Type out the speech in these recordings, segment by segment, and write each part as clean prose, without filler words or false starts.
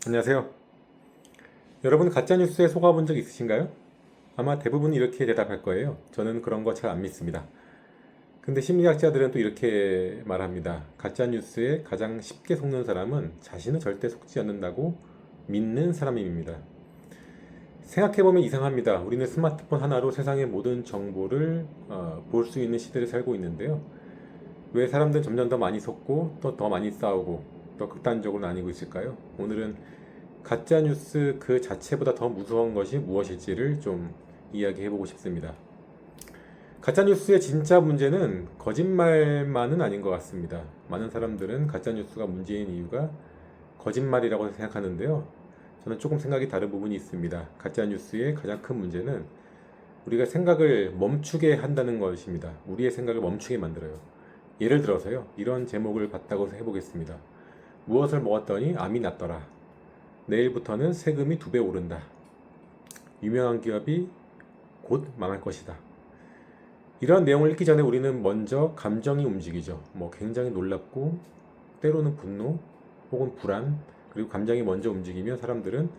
안녕하세요. 여러분 가짜뉴스에 속아본 적 있으신가요? 아마 대부분 이렇게 대답할 거예요. 저는 그런 거 잘 안 믿습니다. 근데 심리학자들은 또 이렇게 말합니다. 가짜뉴스에 가장 쉽게 속는 사람은 자신은 절대 속지 않는다고 믿는 사람입니다. 생각해보면 이상합니다. 우리는 스마트폰 하나로 세상의 모든 정보를 볼 수 있는 시대를 살고 있는데요. 왜 사람들은 점점 더 많이 속고 또 더 많이 싸우고 더 극단적으로 나뉘고 있을까요? 오늘은 가짜뉴스 그 자체보다 더 무서운 것이 무엇일지를 좀 이야기해보고 싶습니다. 가짜뉴스의 진짜 문제는 거짓말만은 아닌 것 같습니다. 많은 사람들은 가짜뉴스가 문제인 이유가 거짓말이라고 생각하는데요. 저는 조금 생각이 다른 부분이 있습니다. 가짜뉴스의 가장 큰 문제는 우리가 생각을 멈추게 한다는 것입니다. 우리의 생각을 멈추게 만들어요. 예를 들어서요. 이런 제목을 봤다고 해보겠습니다. 무엇을 먹었더니 암이 났더라. 내일부터는 세금이 2배 오른다. 유명한 기업이 곧 망할 것이다. 이런 내용을 읽기 전에 우리는 먼저 감정이 움직이죠. 굉장히 놀랍고 때로는 분노 혹은 불안 그리고 감정이 먼저 움직이면 사람들은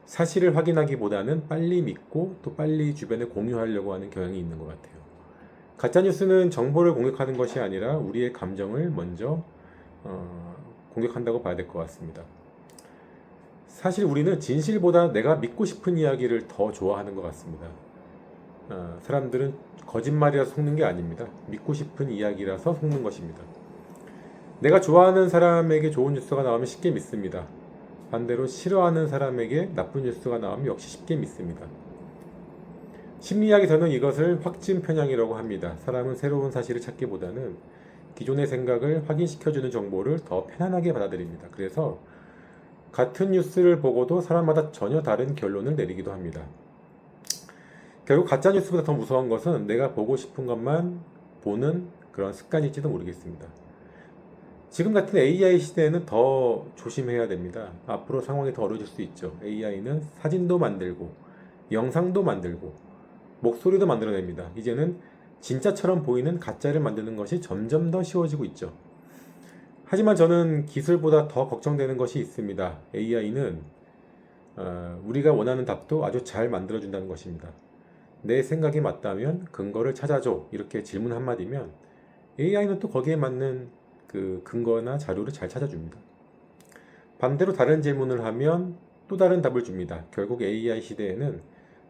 사실을 확인하기보다는 빨리 믿고 또 빨리 주변에 공유하려고 하는 경향이 있는 것 같아요. 가짜뉴스는 정보를 공격하는 것이 아니라 우리의 감정을 먼저 공격한다고 봐야 될 것 같습니다. 사실 우리는 진실보다 내가 믿고 싶은 이야기를 더 좋아하는 것 같습니다. 사람들은 거짓말이라서 속는 게 아닙니다. 믿고 싶은 이야기라서 속는 것입니다. 내가 좋아하는 사람에게 좋은 뉴스가 나오면 쉽게 믿습니다. 반대로 싫어하는 사람에게 나쁜 뉴스가 나오면 역시 쉽게 믿습니다. 심리학에서는 이것을 확증 편향이라고 합니다. 사람은 새로운 사실을 찾기보다는 기존의 생각을 확인시켜주는 정보를 더 편안하게 받아들입니다. 그래서 같은 뉴스를 보고도 사람마다 전혀 다른 결론을 내리기도 합니다. 결국 가짜뉴스보다 더 무서운 것은 내가 보고 싶은 것만 보는 그런 습관일지도 모르겠습니다. 지금 같은 AI 시대에는 더 조심해야 됩니다. 앞으로 상황이 더 어려워질 수 있죠. AI는 사진도 만들고 영상도 만들고 목소리도 만들어냅니다. 이제는 진짜처럼 보이는 가짜를 만드는 것이 점점 더 쉬워지고 있죠. 하지만 저는 기술보다 더 걱정되는 것이 있습니다. AI는 우리가 원하는 답도 아주 잘 만들어준다는 것입니다. 내 생각이 맞다면 근거를 찾아줘 이렇게 질문 한마디면 AI는 또 거기에 맞는 그 근거나 자료를 잘 찾아줍니다. 반대로 다른 질문을 하면 또 다른 답을 줍니다. 결국 AI 시대에는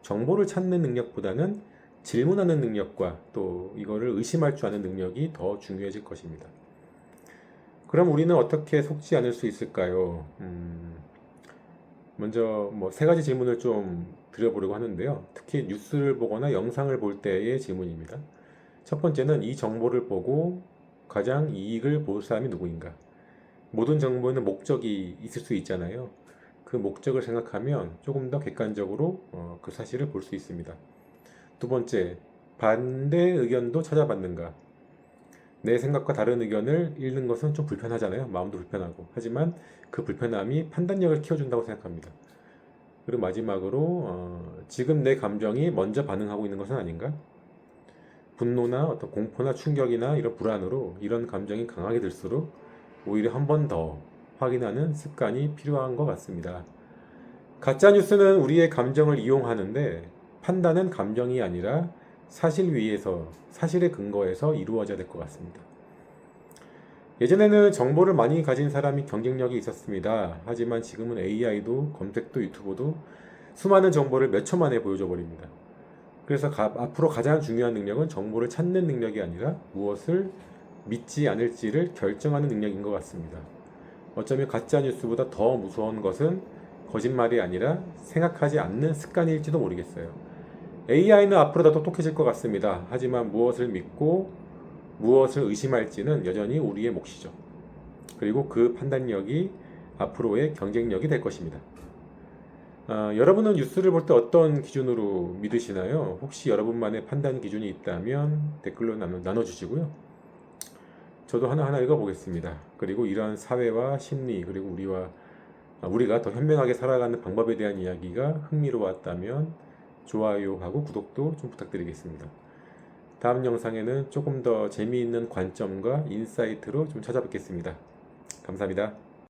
정보를 찾는 능력보다는 질문하는 능력과 또 이거를 의심할 줄 아는 능력이 더 중요해질 것입니다. 그럼 우리는 어떻게 속지 않을 수 있을까요? 먼저 3가지 질문을 좀 드려보려고 하는데요. 특히 뉴스를 보거나 영상을 볼 때의 질문입니다. 첫 번째는 이 정보를 보고 가장 이익을 볼 사람이 누구인가? 모든 정보에는 목적이 있을 수 있잖아요. 그 목적을 생각하면 조금 더 객관적으로 그 사실을 볼 수 있습니다. 두 번째, 반대 의견도 찾아봤는가? 내 생각과 다른 의견을 읽는 것은 좀 불편하잖아요. 마음도 불편하고. 하지만 그 불편함이 판단력을 키워준다고 생각합니다. 그리고 마지막으로 지금 내 감정이 먼저 반응하고 있는 것은 아닌가? 분노나 어떤 공포나 충격이나 이런 불안으로 이런 감정이 강하게 들수록 오히려 한 번 더 확인하는 습관이 필요한 것 같습니다. 가짜뉴스는 우리의 감정을 이용하는데 판단은 감정이 아니라 사실 위에서, 사실의 근거에서 이루어져야 될 것 같습니다. 예전에는 정보를 많이 가진 사람이 경쟁력이 있었습니다. 하지만 지금은 AI도 검색도 유튜브도 수많은 정보를 몇 초 만에 보여줘 버립니다. 그래서 앞으로 가장 중요한 능력은 정보를 찾는 능력이 아니라 무엇을 믿지 않을지를 결정하는 능력인 것 같습니다. 어쩌면 가짜뉴스보다 더 무서운 것은 거짓말이 아니라 생각하지 않는 습관일지도 모르겠어요. AI는 앞으로 더 똑똑해질 것 같습니다. 하지만 무엇을 믿고 무엇을 의심할지는 여전히 우리의 몫이죠. 그리고 그 판단력이 앞으로의 경쟁력이 될 것입니다. 여러분은 뉴스를 볼 때 어떤 기준으로 믿으시나요? 혹시 여러분만의 판단 기준이 있다면 댓글로 나눠주시고요. 저도 하나하나 읽어보겠습니다. 그리고 이러한 사회와 심리 그리고 우리가 더 현명하게 살아가는 방법에 대한 이야기가 흥미로웠다면 좋아요하고 구독도 좀 부탁드리겠습니다. 다음 영상에는 조금 더 재미있는 관점과 인사이트로 좀 찾아뵙겠습니다. 감사합니다.